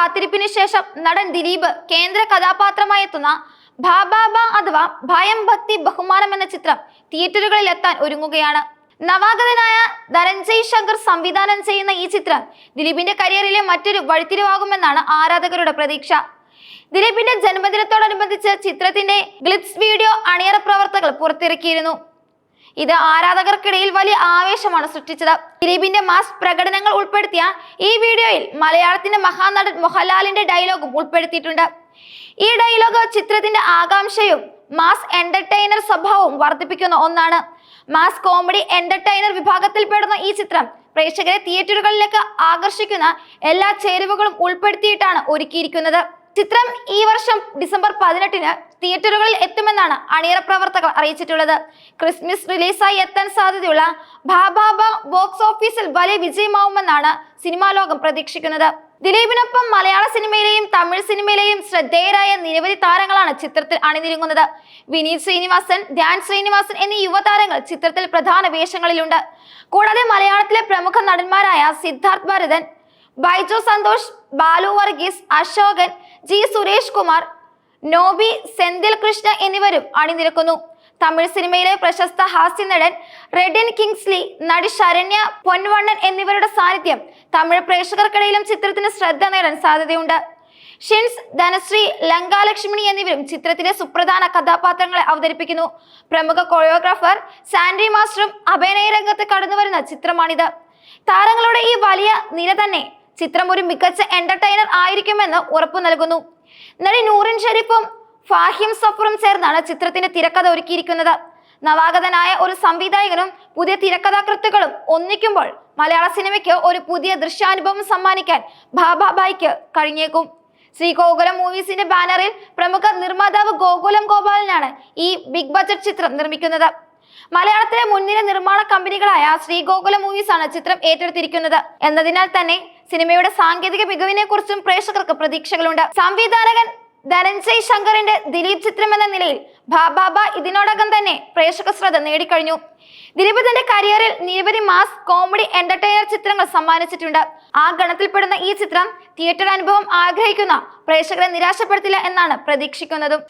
കാത്തിരിപ്പിന് ശേഷം നടൻ ദിലീപ് കേന്ദ്ര കഥാപാത്രമായി എത്തുന്ന ഭാബാബ അഥവാ ഭയം ഭക്തി ബഹുമാനം എന്ന ചിത്രം തിയേറ്ററുകളിൽ എത്താൻ ഒരുങ്ങുകയാണ്. നവാഗതനായ ധനഞ്ജയ് ശങ്കർ സംവിധാനം ചെയ്യുന്ന ഈ ചിത്രം ദിലീപിന്റെ കരിയറിലെ മറ്റൊരു വഴിത്തിരിവാകുമെന്നാണ് ആരാധകരുടെ പ്രതീക്ഷ. ദിലീപിന്റെ ജന്മദിനത്തോടനുബന്ധിച്ച് ചിത്രത്തിന്റെ ഗ്ലിറ്റ്സ് വീഡിയോ അണിയറ പ്രവർത്തകർ പുറത്തിറക്കിയിരുന്നു. ഇത് ആരാധകർക്കിടയിൽ വലിയ ആവേശമാണ് സൃഷ്ടിച്ചത്. ദിലീപിന്റെ മാസ് പ്രകടനങ്ങൾ ഉൾപ്പെടുത്തിയ ഈ വീഡിയോയിൽ മലയാളത്തിന്റെ മഹാനടൻ മോഹൻലാലിന്റെ ഡയലോഗും ഉൾപ്പെടുത്തിയിട്ടുണ്ട്. ഈ ഡയലോഗ് ചിത്രത്തിന്റെ ആകാംക്ഷയും മാസ് എന്റർടൈനർ സ്വഭാവവും വർദ്ധിപ്പിക്കുന്ന ഒന്നാണ്. മാസ് കോമഡി എന്റർടൈനർ വിഭാഗത്തിൽപ്പെടുന്ന ഈ ചിത്രം പ്രേക്ഷകരെ തിയേറ്ററുകളിലേക്ക് ആകർഷിക്കുന്ന എല്ലാ ചേരുവകളും ഉൾപ്പെടുത്തിയിട്ടാണ് ഒരുക്കിയിരിക്കുന്നത്. ചിത്രം ഈ വർഷം ഡിസംബർ 18-ന് തിയേറ്ററുകളിൽ എത്തുമെന്നാണ് അണിയറ പ്രവർത്തകർ അറിയിച്ചിട്ടുള്ളത്. ക്രിസ്മസ് റിലീസായി എത്താൻ സാധ്യതയുള്ള ഭാബാബ ബോക്സ് ഓഫീസിൽ വലിയ വിജയമാവുമെന്നാണ് സിനിമാ ലോകം പ്രതീക്ഷിക്കുന്നത്. ദിലീപിനൊപ്പം മലയാള സിനിമയിലെയും തമിഴ് സിനിമയിലെയും ശ്രദ്ധേയരായ നിരവധി താരങ്ങളാണ് ചിത്രത്തിൽ അണിനിരങ്ങുന്നത്. വിനീത് ശ്രീനിവാസൻ, ധ്യാൻ ശ്രീനിവാസൻ എന്നീ യുവതാരങ്ങൾ ചിത്രത്തിൽ പ്രധാന വേഷങ്ങളിലുണ്ട്. കൂടാതെ മലയാളത്തിലെ പ്രമുഖ നടന്മാരായ സിദ്ധാർത്ഥ് ഭരതൻ, ബൈജു സന്തോഷ്, ബാലു വർഗീസ്, അശോകൻ, ജി സുരേഷ് കുമാർ, നോബി, സെന്തിൽ കൃഷ്ണ എന്നിവരും അണിനിരക്കുന്നു. തമിഴ് സിനിമയിലെ പ്രശസ്ത ഹാസ്യ നടൻ റെഡിൻ കിങ്സ്ലി, നടി ശരണ്യ പൊൻവണ്ണൻ എന്നിവരുടെ സാന്നിധ്യം തമിഴ് പ്രേക്ഷകർക്കിടയിലും ചിത്രത്തിന് ശ്രദ്ധ നേടാൻ സാധ്യതയുണ്ട്. ഷിൻസ്, ധനശ്രീ, ലങ്കാലക്ഷ്മി എന്നിവരും ചിത്രത്തിലെ സുപ്രധാന കഥാപാത്രങ്ങളെ അവതരിപ്പിക്കുന്നു. പ്രമുഖ കൊറിയോഗ്രാഫർ സാൻഡി മാസ്റ്ററും അഭിനയ രംഗത്ത് കടന്നുവരുന്ന ചിത്രമാണിത്. താരങ്ങളുടെ ഈ വലിയ നിര തന്നെ ചിത്രം ഒരു മികച്ച എന്റർടൈനർ ആയിരിക്കുമെന്ന് ഉറപ്പു നൽകുന്നു. നടി നൂറിൻ ഷെരീഫും ഫാഹിം സഫറും ചേർന്നാണ് ചിത്രത്തിന്റെ തിരക്കഥ ഒരുക്കിയിരിക്കുന്നത്. നവാഗതനായ ഒരു സംവിധായകനും പുതിയ തിരക്കഥാകൃത്തുക്കളും ഒന്നിക്കുമ്പോൾ മലയാള സിനിമയ്ക്ക് ഒരു പുതിയ ദൃശ്യാനുഭവം സമ്മാനിക്കാൻ ഭാബാബായ്ക്ക് കഴിഞ്ഞേക്കും. ശ്രീ ഗോകുലം മൂവീസിന്റെ ബാനറിൽ പ്രമുഖ നിർമ്മാതാവ് ഗോകുലം ഗോപാലനാണ് ഈ ബിഗ് ബഡ്ജറ്റ് ചിത്രം നിർമ്മിക്കുന്നത്. മലയാളത്തിലെ മുൻനിര നിർമ്മാണ കമ്പനികളായ ശ്രീ ഗോകുലം മൂവീസ് ആണ് ചിത്രം ഏറ്റെടുത്തിരിക്കുന്നത് എന്നതിനാൽ തന്നെ സിനിമയുടെ സാങ്കേതിക മികവിനെ കുറിച്ചും പ്രേക്ഷകർക്ക് പ്രതീക്ഷകളുണ്ട്. സംവിധായകൻ ധനഞ്ജയ് ശങ്കറിന്റെ ദിലീപ് ചിത്രം എന്ന നിലയിൽ ഭാബാബ ഇതിനോടകം തന്നെ പ്രേക്ഷക ശ്രദ്ധ നേടിക്കഴിഞ്ഞു. ദിലീപ് തന്റെ കരിയറിൽ നിരവധി മാസ് കോമഡി എന്റർടൈനർ ചിത്രങ്ങൾ സമ്മാനിച്ചിട്ടുണ്ട്. ആ ഗണത്തിൽപ്പെടുന്ന ഈ ചിത്രം തിയേറ്റർ അനുഭവം ആഗ്രഹിക്കുന്ന പ്രേക്ഷകരെ നിരാശപ്പെടുത്തില്ല എന്നാണ് പ്രതീക്ഷിക്കുന്നതും.